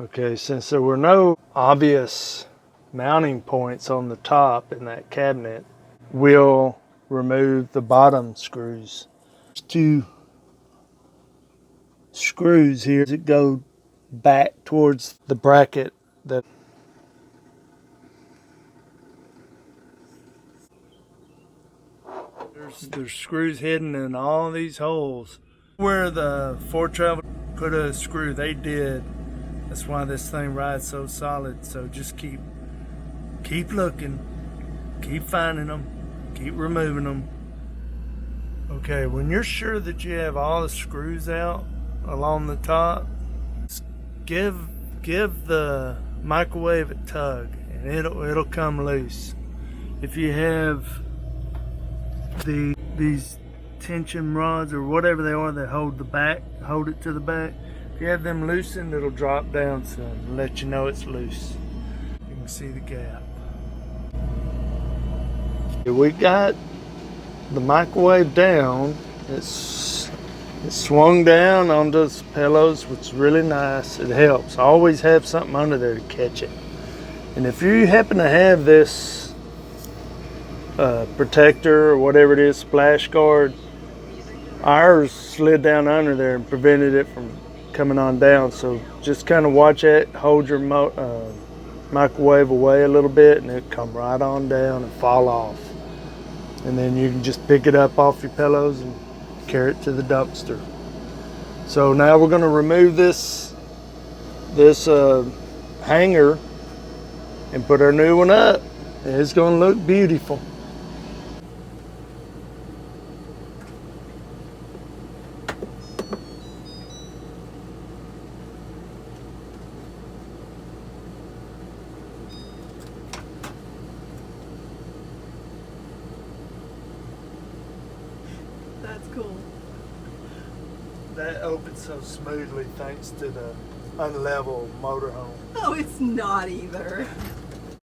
Okay, since there were no obvious mounting points on the top in that cabinet, we'll remove the bottom screws. There's two screws here that go back towards the bracket that there's screws hidden in all these holes. Where the Foretravel put a screw, they did. That's why this thing rides so solid. So just keep looking, keep finding them, keep removing them. Okay, when you're sure that you have all the screws out along the top, give the microwave a tug and it'll come loose. If you have these tension rods or whatever they are that hold it to the back, if you have them loosened, it'll drop down some and let you know it's loose. You can see the gap. We got the microwave down. It's swung down onto the pillows, which is really nice. It helps. Always have something under there to catch it. And if you happen to have this protector or whatever it is, splash guard, ours slid down under there and prevented it from coming on down. So just kind of watch it, hold your microwave away a little bit and it'll come right on down and fall off. And then you can just pick it up off your pillows and carry it to the dumpster. So now we're going to remove this hanger and put our new one up. It's going to look beautiful. That's cool. That opened so smoothly thanks to the unlevel motorhome. Oh, it's not either.